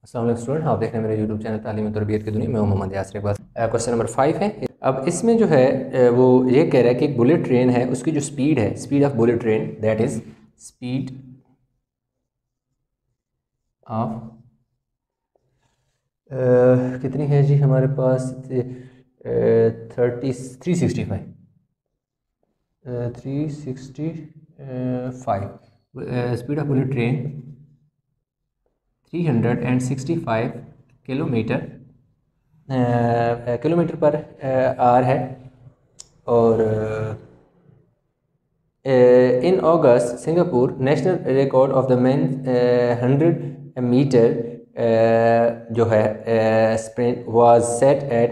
अस्सलाम वालेकुम स्टूडेंट, आप देख रहे हैं मेरे यूट्यूब चैनल तालीम तरबियत की दुनिया में मोहम्मद यासर इकबाल। क्वेश्चन नंबर 5 है। अब इसमें जो है वो ये कह रहा है कि एक बुलेट ट्रेन है, उसकी जो स्पीड है, speed of bullet train that is speed of कितनी है जी हमारे पास 365 speed of bullet train 365 kilometre kilometre per hour है। और in August Singapore national record of the man 100 metre जो है sprint was set at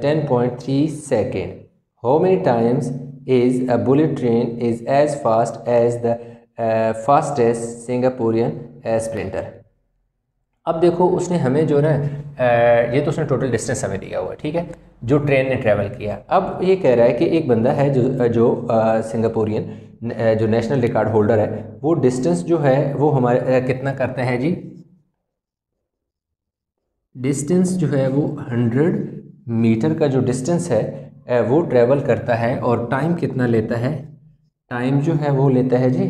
10.3 second. How many times is a bullet train is as fast as the fastest Singaporean sprinter. अब देखो उसने हमें जो ना ये तो उसने टोटल डिस्टेंस हमें दिया हुआ है, ठीक है, जो ट्रेन ने ट्रैवल किया। अब ये कह रहा है कि एक बंदा है जो सिंगापुरियन जो नेशनल रिकॉर्ड होल्डर है, वो डिस्टेंस जो है वो हमारे कितना करता है जी, डिस्टेंस जो है वो 100 मीटर का जो डिस्टेंस है वो ट्रैवल करता है। और टाइम कितना लेता है, टाइम जो है वो लेता है जी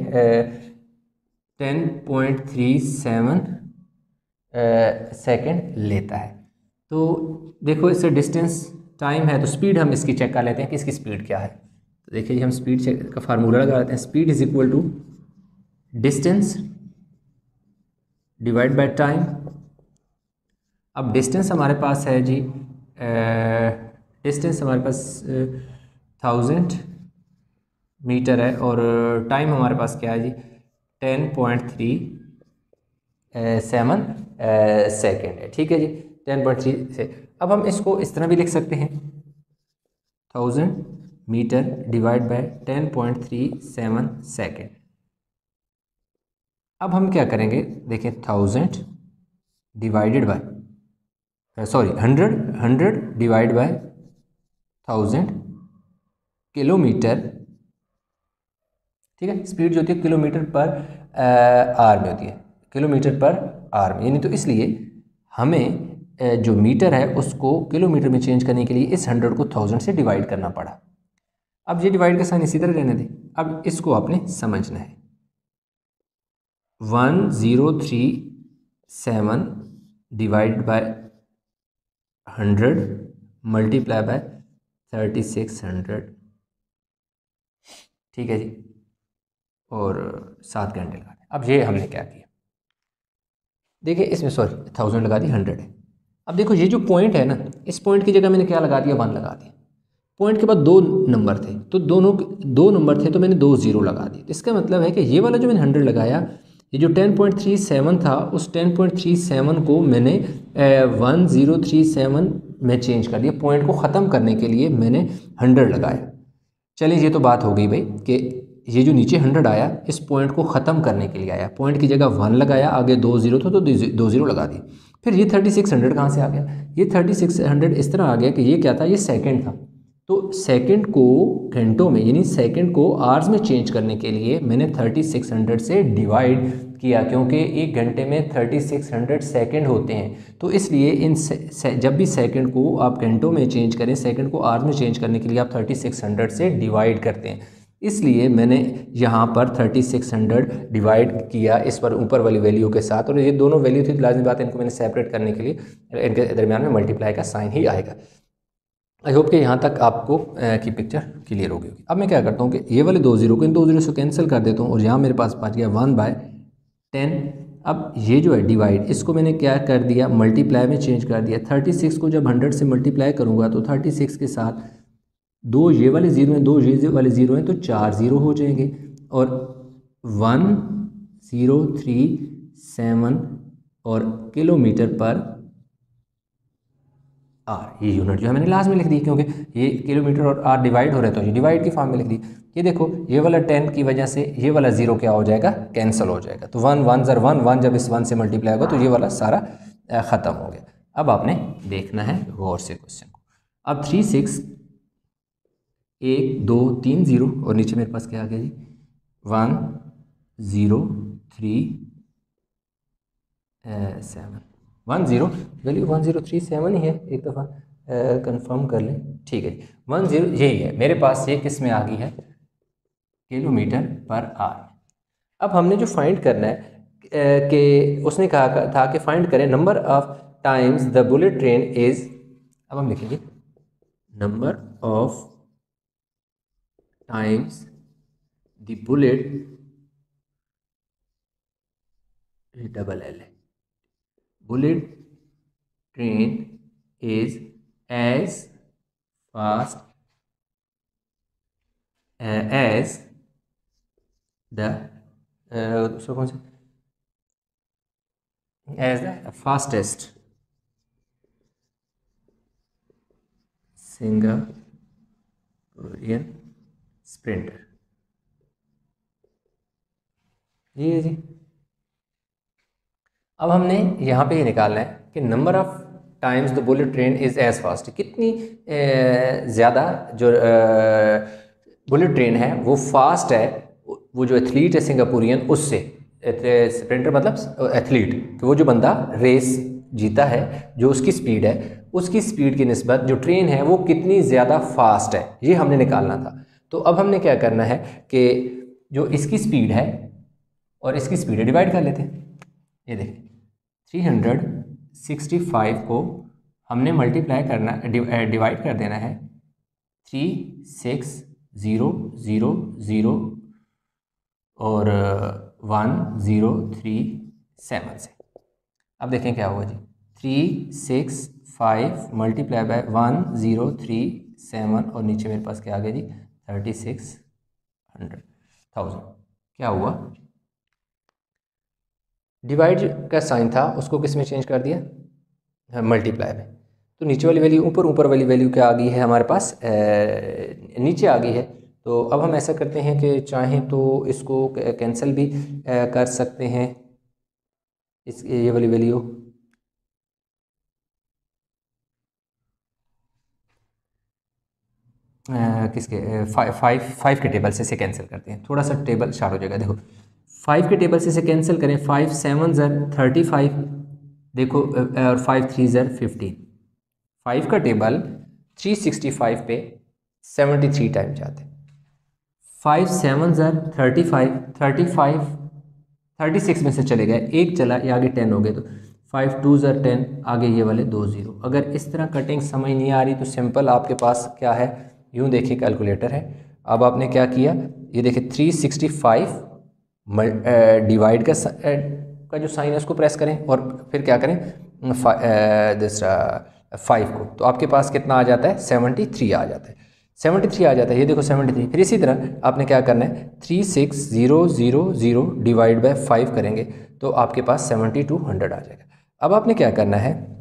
10.37 सेकंड लेता है। तो देखो इससे डिस्टेंस टाइम है, तो स्पीड हम इसकी चेक कर लेते हैं कि इसकी स्पीड क्या है। तो देखिए हम स्पीड चेक का फार्मूला लगा लेते हैं। Speed is equal to distance divide by time. अब डिस्टेंस हमारे पास है जी, डिस्टेंस हमारे पास 1000 मीटर है और टाइम हमारे पास क्या है जी 10.37 सेकेंड है, ठीक है जी 10.3 से। अब हम इसको इस तरह भी लिख सकते हैं 1000 मीटर डिवाइड बाय 10.37 सेकेंड। अब हम क्या करेंगे, देखें 1000 divided by 100 divide by 1000 kilometre, ठीक है। स्पीड जो होती है किलोमीटर पर आर में होती है, किलोमीटर पर आर में, यानी तो इसलिए हमें जो मीटर है उसको किलोमीटर में चेंज करने के लिए इस 100 को 1000 से डिवाइड करना पड़ा। अब ये डिवाइड का साइन इसी तरह रहने दें। अब इसको आपने समझना है 1037 डिवाइड बाय 100 मल्टीप्लाई बाय 3600, ठीक है जी, और 7 घंटे लगा दें। अब ये हमने क्या किया, देखिए इसमें सॉरी 1000 लगा दी, 100 है। अब देखो ये जो पॉइंट है ना, इस पॉइंट की जगह मैंने क्या लगा दिया, 1 लगा दिया। पॉइंट के बाद 2 नंबर थे, तो दोनों 2 नंबर थे तो मैंने 2 0 लगा दिए। तो इसका मतलब है कि ये वाला जो मैंने 100 लगाया, ये जो 10.37 था, उस 10.37 को मैंने 1037 में चेंज कर दिया। पॉइंट को ख़त्म करने के लिए मैंने 100 लगाया। चलिए ये तो बात हो गई भाई कि ये जो नीचे 100 आया इस पॉइंट को ख़त्म करने के लिए आया। पॉइंट की जगह 1 लगाया, आगे 2 0 था तो 2 0 लगा दी। फिर ये 3600 कहाँ से आ गया, ये 3600 इस तरह आ गया कि ये क्या था, ये सेकंड था। तो सेकंड को घंटों में यानी सेकंड को आवर्स में चेंज करने के लिए मैंने 3600 से डिवाइड किया, क्योंकि एक घंटे में 3600 सेकंड होते हैं। तो इसलिए जब भी सेकंड को आप घंटों में चेंज करें, सेकंड को आवर्स में चेंज करने के लिए आप 3600 से डिवाइड करते हैं। इसलिए मैंने यहाँ पर 3600 डिवाइड किया इस पर ऊपर वाली वैल्यू के साथ, और ये दोनों वैल्यू थी तो लाजमी बात है इनको मैंने सेपरेट करने के लिए इनके दरमियान में मल्टीप्लाई का साइन ही आएगा। आई होप कि यहाँ तक आपको की पिक्चर क्लियर होगी। अब मैं क्या करता हूँ कि ये वाले 2 0 को इन 2 0 से कैंसिल कर देता हूँ और यहाँ मेरे पास बच गया 1/10। अब ये जो है डिवाइड, इसको मैंने क्या कर दिया, मल्टीप्लाई में चेंज कर दिया। 36 को जब 100 से मल्टीप्लाई करूँगा तो 36 के साथ 2 ये वाले 0 हैं, 2 ये वाले 0 हैं, तो 4 0 हो जाएंगे और 1037 और किलोमीटर पर आर, ये यूनिट जो है मैंने लास्ट में लिख दी क्योंकि ये किलोमीटर और आर डिवाइड हो रहे हैं तो ये डिवाइड की फॉर्म में लिख दी। ये देखो ये वाला 10 की वजह से ये वाला 0 क्या हो जाएगा, कैंसिल हो जाएगा। तो 1 1 ज़र 1 1 जब इस 1 से मल्टीप्लाई होगा तो ये वाला सारा ख़त्म हो गया। अब आपने देखना है गौर से क्वेश्चन को। अब 3 6 1 2 3 0 और नीचे मेरे पास क्या आ गया जी 1 0 3 7। 10 वैल्यू 1037 ही है, एक दफ़ा कंफर्म कर लें। ठीक है, 10 यही है मेरे पास, ये किस में आ गई है, किलोमीटर पर आवर। अब हमने जो फाइंड करना है कि उसने कहा था कि फाइंड करें number of times the bullet train is, अब हम लिखेंगे number of times the bullet, double L है, bullet train is as fast as the, दूसरा कौन सा, as the fastest Singaporean sprinter. जी है जी। अब हमने यहाँ पे ये निकालना है कि number of times the bullet train is as fast, कितनी ज़्यादा जो बुलेट ट्रेन है वो फास्ट है, वो जो एथलीट है सिंगापुरियन उससे, स्प्रिंटर मतलब एथलीट, तो वो जो बंदा रेस जीता है, जो उसकी स्पीड है, उसकी स्पीड की निस्बत जो ट्रेन है वो कितनी ज़्यादा फास्ट है, ये हमने निकालना था। तो अब हमने क्या करना है कि जो इसकी स्पीड है और इसकी स्पीड है डिवाइड कर लेते हैं। ये देखें 365 को हमने मल्टीप्लाई करना, डिवाइड कर देना है 36000 और 1037 से। अब देखें क्या हुआ जी, 365 मल्टीप्लाई बाय 1037 और नीचे मेरे पास क्या आ गया जी 3600,000। क्या हुआ, डिवाइड का साइन था उसको किस में चेंज कर दिया, मल्टीप्लाई में। तो नीचे वाली वैल्यू ऊपर वाली वैल्यू क्या आ गई है हमारे पास, नीचे आ गई है। तो अब हम ऐसा करते हैं कि चाहें तो इसको कैंसिल भी कर सकते हैं, इस ये वाली वैल्यू किसके, फाइव के टेबल से इसे कैंसिल करते हैं, थोड़ा सा टेबल शार्ट हो जाएगा। देखो 5 के टेबल से इसे कैंसिल करें, 5 7 ज़र 35, देखो और 5 3 ज़र 15। 5 का टेबल 365 पे 73 टाइम जाते हैं। 5 7 ज़र 35, 36 में से चले गए, एक चला, ये आगे 10 हो गए, तो 5 2 ज़र 10, आगे ये वाले 2 0। अगर इस तरह कटिंग समझ नहीं आ रही तो सिंपल आपके पास क्या है, यूँ देखिए कैलकुलेटर है। अब आपने क्या किया, ये देखिए 365 डिवाइड का जो साइन है उसको प्रेस करें और फिर क्या करें, दिस 5 को, तो आपके पास कितना आ जाता है 73 आ जाता है, 73 आ जाता है, ये देखो 73। फिर इसी तरह आपने क्या करना है 36000 डिवाइड बाय 5 करेंगे तो आपके पास 7200 आ जाएगा। अब आपने क्या करना है,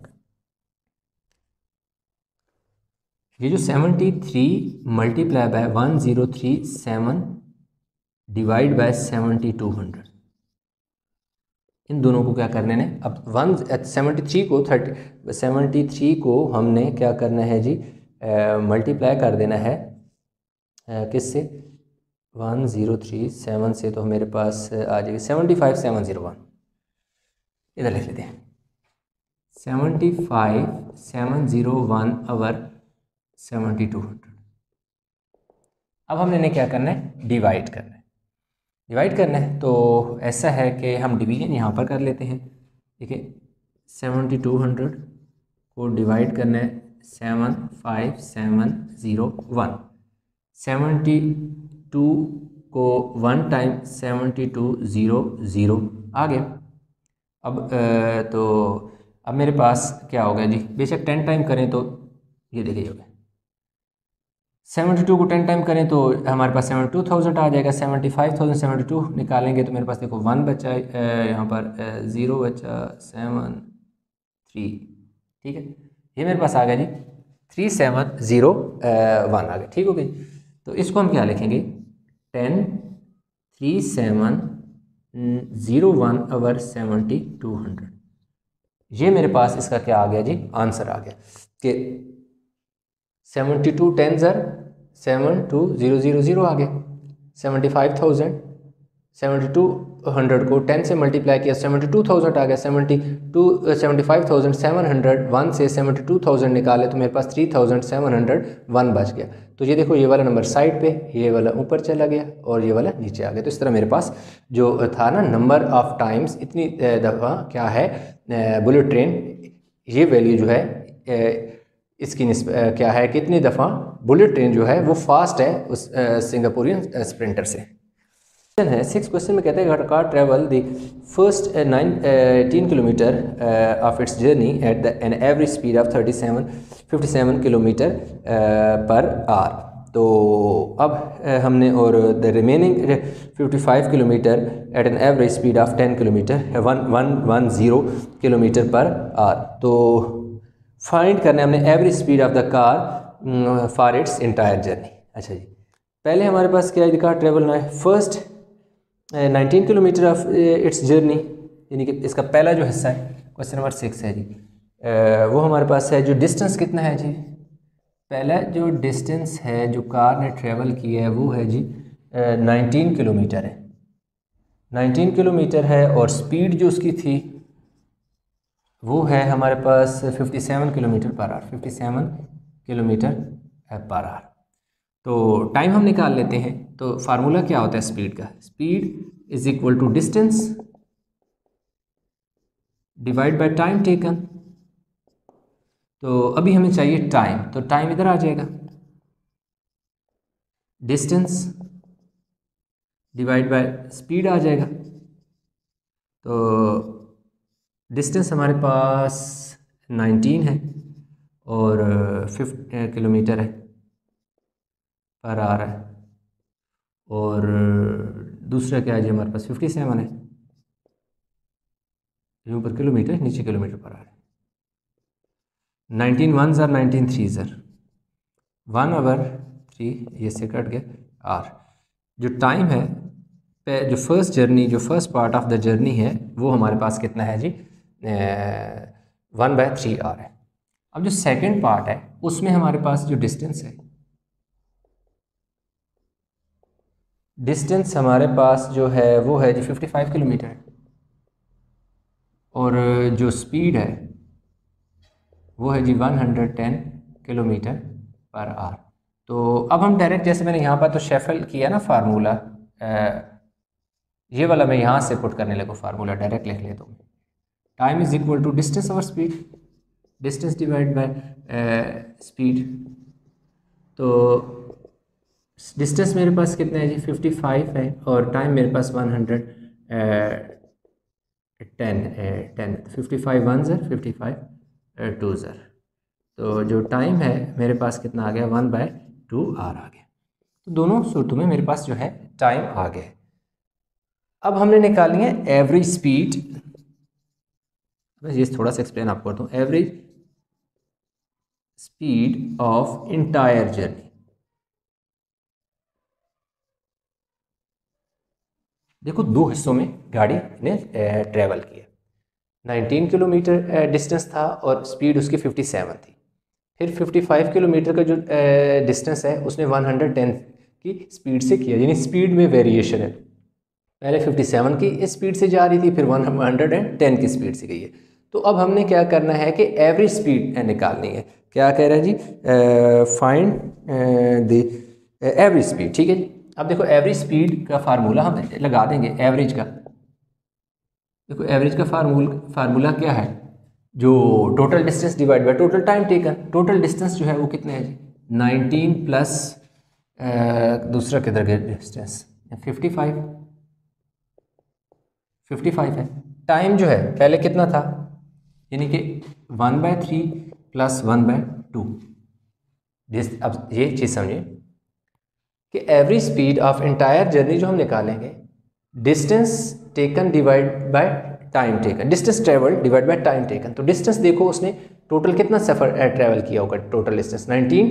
ये जो 73 मल्टीप्लाई बाय 1037 डिवाइड बाय 7200, इन दोनों को क्या करने ने, अब 73 को हमने क्या करना है जी, मल्टीप्लाई कर देना है किससे, 1037 से, तो मेरे पास आ जाएगी 75701, इधर लिख लेते हैं 75701 अवर 7200। अब हमने क्या करना है, डिवाइड करना है, तो ऐसा है कि हम डिवीजन यहाँ पर कर लेते हैं। देखिए 7200 को डिवाइड करना है 75701, 72 को 1 टाइम 7200 आ गया। तो अब मेरे पास क्या हो गया जी, बेशक 10 टाइम करें तो ये देखिए हो गया, 72 को 10 टाइम करें तो हमारे पास 72,000 आ जाएगा। 75,000 72 निकालेंगे तो मेरे पास देखो 1 बचा, यहाँ पर 0 बचा, 7 3, ठीक है, ये मेरे पास आ गया जी 3701 आ गया, ठीक हो गई। तो इसको हम क्या लिखेंगे, 103701 अवर 7200, ये मेरे पास इसका क्या आ गया जी, आंसर आ गया कि 72 10 ज़र 72000 आ गया, 75,000 72 100 को 10 से मल्टीप्लाई किया 72,000 आ गया। 75,700 1 से 72,000 निकाले तो मेरे पास 3,701 बच गया। तो ये देखो, ये वाला नंबर साइड पे, ये वाला ऊपर चला गया और ये वाला नीचे आ गया। तो इस तरह मेरे पास जो था ना, नंबर ऑफ टाइम्स, इतनी दफ़ा क्या है बुलेट ट्रेन, ये वैल्यू जो है इसकी क्या है, कितनी दफ़ा बुलेट ट्रेन जो है वो फास्ट है उस सिंगापुरियन स्प्रिंटर से है। 6 क्वेश्चन में कहते हैं car travel the first 18 kilometre of its journey at an average speed of 57 kilometre per hour. तो अब हमने और the remaining 55 kilometre at an average speed of 10 kilometre 110 kilometre per hour. तो फाइंड करना है हमने average speed of the car for its entire journey. अच्छा जी, पहले हमारे पास क्या है, कार ट्रेवल ना है first 19 kilometre of its journey, यानी कि इसका पहला जो हिस्सा है क्वेश्चन नंबर 6 है जी, वो हमारे पास है। जो डिस्टेंस कितना है जी, पहला जो डिस्टेंस है जो कार ने ट्रेवल किया है वो है जी 19 किलोमीटर है, 19 किलोमीटर है। और स्पीड जो उसकी थी वो है हमारे पास 57 kilometre per our, 57 kilometre per hour. तो टाइम हम निकाल लेते हैं। तो फार्मूला क्या होता है स्पीड का, speed is equal to distance divide by time taken. तो अभी हमें चाहिए टाइम, तो टाइम इधर आ जाएगा, डिस्टेंस डिवाइड बाय स्पीड आ जाएगा। तो डिस्टेंस हमारे पास 19 है और 50 किलोमीटर है पर आ रहा है, और दूसरा क्या है जी हमारे पास 57 है, ऊपर किलोमीटर नीचे किलोमीटर पर आ रहा है। 19 1 ज़र 19 3 ज़र 1/3 ये से कट गया आर। जो टाइम है जो फर्स्ट जर्नी, जो first part of the journey है वो हमारे पास कितना है जी 1/3 आर है। अब जो सेकंड पार्ट है उसमें हमारे पास जो डिस्टेंस है, डिस्टेंस हमारे पास जो है वो है जी 55 किलोमीटर है, और जो स्पीड है वो है जी 110 किलोमीटर पर आवर। तो अब हम डायरेक्ट, जैसे मैंने यहाँ पर तो शेफल किया ना फार्मूला, ये वाला मैं यहाँ से पुट करने लगा फार्मूला, डायरेक्ट लिख लेता हूँ। Time is equal to distance over speed, distance divide by speed. तो डिस्टेंस मेरे पास कितना है जी 55 है, और टाइम मेरे पास 110 55 1 ज़र 55 2 ज़र। तो जो टाइम है मेरे पास कितना आ गया 1/2 आवर आ गया। तो दोनों सूरतों में मेरे पास जो है टाइम आ गया। अब हमने निकालनी है एवरेज स्पीड। बस ये थोड़ा सा एक्सप्लेन आपको करता हूँ। Average speed of entire journey, देखो दो हिस्सों में गाड़ी ने ट्रेवल किया। 19 किलोमीटर डिस्टेंस था और स्पीड उसकी 57 थी। फिर 55 किलोमीटर का जो डिस्टेंस है उसने 110 की स्पीड से किया, यानी स्पीड में वेरिएशन है। पहले 57 की स्पीड से जा रही थी, फिर 110 की स्पीड से गई है। तो अब हमने क्या करना है कि एवरेज स्पीड निकालनी है। क्या कह रहा है जी, फाइंड द एवरेज स्पीड। ठीक है जी, अब देखो एवरेज स्पीड का फार्मूला हम लगा देंगे एवरेज का। देखो एवरेज का फार्मूला क्या है, जो total distance divide by total time taken. Total distance जो है वो कितने है जी 19 प्लस दूसरा किधर गया डिस्टेंस 55 है। टाइम जो है पहले कितना था, यानी कि 1/3 प्लस 1/2। अब ये चीज़ समझिए कि average speed of entire journey जो हम निकालेंगे, distance taken divide by time taken, distance travel divide by time taken. तो डिस्टेंस देखो उसने टोटल कितना सफ़र ट्रेवल किया होगा, total distance 19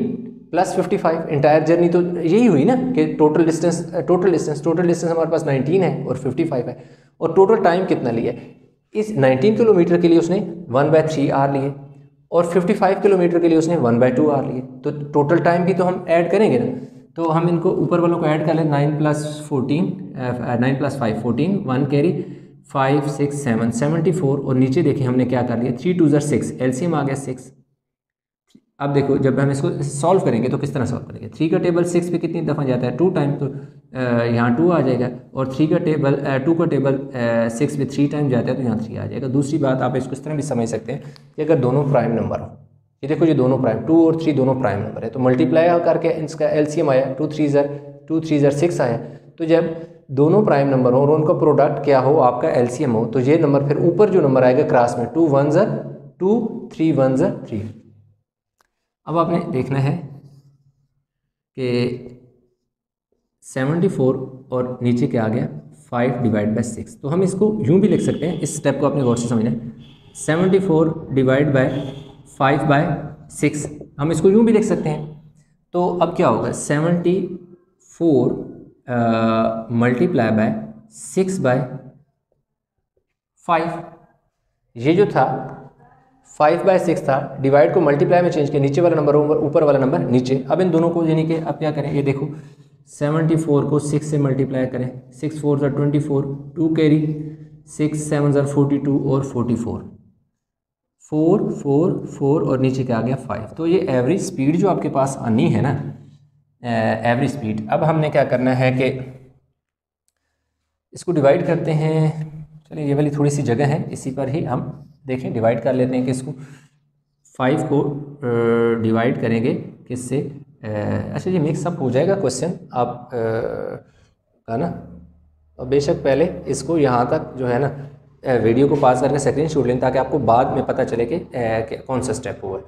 plus 55। Entire journey तो यही हुई ना कि टोटल डिस्टेंस हमारे पास 19 है और 55 है, और टोटल टाइम कितना लिया। इस 19 किलोमीटर के लिए उसने 1/3 आवर लिए और 55 किलोमीटर के लिए उसने 1/2 आवर लिए। तो टोटल टाइम भी तो हम ऐड करेंगे ना। तो हम इनको ऊपर वालों को ऐड कर लें, 9 + 14 9 + 5 14, 1 कैरी 5 6 7 74, और नीचे देखिए हमने क्या कर लिया, 3 2 6, एलसीएम आ गया 6। अब देखो जब हम इसको सॉल्व करेंगे तो किस तरह सॉल्व करेंगे, 3 का टेबल 6 पे कितनी दफ़ा जाता है, 2 टाइम, तो यहाँ 2 आ जाएगा, और 3 का टेबल 2 का टेबल 6 पे 3 टाइम जाता है तो यहाँ 3 आ जाएगा। दूसरी बात आप इसको इस तरह भी समझ सकते हैं कि अगर दोनों प्राइम नंबर हो, ये देखो ये दोनों प्राइम 2 और 3 दोनों प्राइम नंबर है, तो मल्टीप्लाई करके इसका एलसीएम आया 2 3 6 आया। तो जब दोनों प्राइम नंबर हो और उनका प्रोडक्ट क्या हो, आपका एलसीएम हो, तो ये नंबर फिर ऊपर जो नंबर आएगा क्रॉस में 2 1 2 3 1 3। अब आपने देखना है कि 74 और नीचे क्या आ गया 5 / 6, तो हम इसको यूं भी लिख सकते हैं, इस स्टेप को आपने गौर से समझना है, 74 / 5/6 हम इसको यूं भी लिख सकते हैं। तो अब क्या होगा 74 × 6/5, ये जो था 5/6 था, डिवाइड को मल्टीप्लाई में चेंज किया, नीचे वाला नंबर ऊपर वाला नंबर नीचे। अब इन दोनों को यानी कि अब क्या करें, ये देखो 74 को 6 से मल्टीप्लाई करें, 6 4 24, 2 कैरी 6 7 42 और 44, 4 4 4 और नीचे क्या आ गया 5। तो ये एवरेज स्पीड जो आपके पास आनी है ना, एवरेज स्पीड, अब हमने क्या करना है कि इसको डिवाइड करते हैं। चलिए ये वाली थोड़ी सी जगह है, इसी पर ही हम देखें डिवाइड कर लेते हैं कि इसको 5 को डिवाइड करेंगे किससे, अच्छा ये मिक्सअप हो जाएगा क्वेश्चन आप का ना, और बेशक पहले इसको यहाँ तक जो है ना वीडियो को पास करके स्क्रीन शॉट लें ताकि आपको बाद में पता चले कि कौन सा स्टेप हुआ है।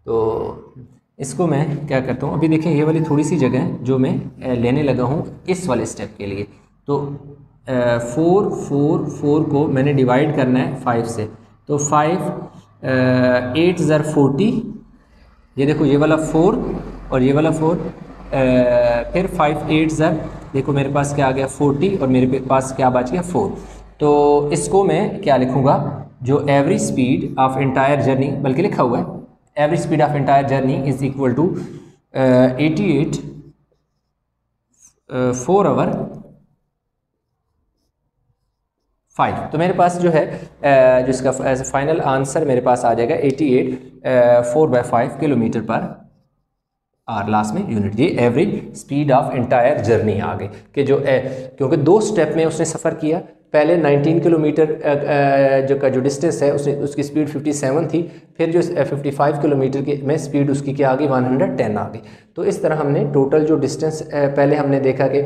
तो इसको मैं क्या करता हूँ, अभी देखें ये वाली थोड़ी सी जगह है जो मैं लेने लगा हूँ इस वाले स्टेप के लिए। तो 4 4 4 को मैंने डिवाइड करना है 5 से, तो 5 8 40, ये देखो ये वाला 4 और ये वाला 4, फिर 5 8 देखो मेरे पास क्या आ गया 40 और मेरे पास क्या बच गया 4। तो इसको मैं क्या लिखूँगा, जो average speed of entire journey, बल्कि लिखा हुआ है average speed of entire journey is equal to 88 4 hour 5। तो मेरे पास जो है जो इसका फाइनल आंसर मेरे पास आ जाएगा 88 4/5 किलोमीटर पर आर, लास्ट में यूनिट। ये average speed of entire journey आ गई कि जो क्योंकि 2 स्टेप में उसने सफ़र किया, पहले 19 किलोमीटर जो डिस्टेंस है उसकी स्पीड 57 थी, फिर जो 55 किलोमीटर की में स्पीड उसकी क्या आ गई 110 आ गई। तो इस तरह हमने टोटल जो डिस्टेंस पहले हमने देखा कि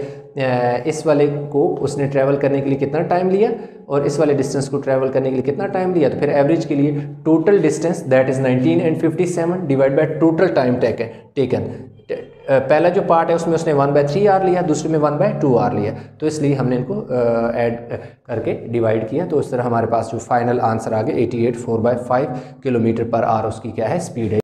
इस वाले को उसने ट्रैवल करने के लिए कितना टाइम लिया और इस वाले डिस्टेंस को ट्रैवल करने के लिए कितना टाइम लिया, तो फिर एवरेज के लिए total distance that is 19 and 57 divide by total time taken. पहला जो पार्ट है उसमें उसने 1/3 आवर लिया, दूसरे में 1/2 आवर लिया, तो इसलिए हमने इनको ऐड करके डिवाइड किया। तो इस तरह हमारे पास जो फाइनल आंसर आ गया 88 4/5 किलोमीटर पर आवर उसकी क्या है स्पीड है।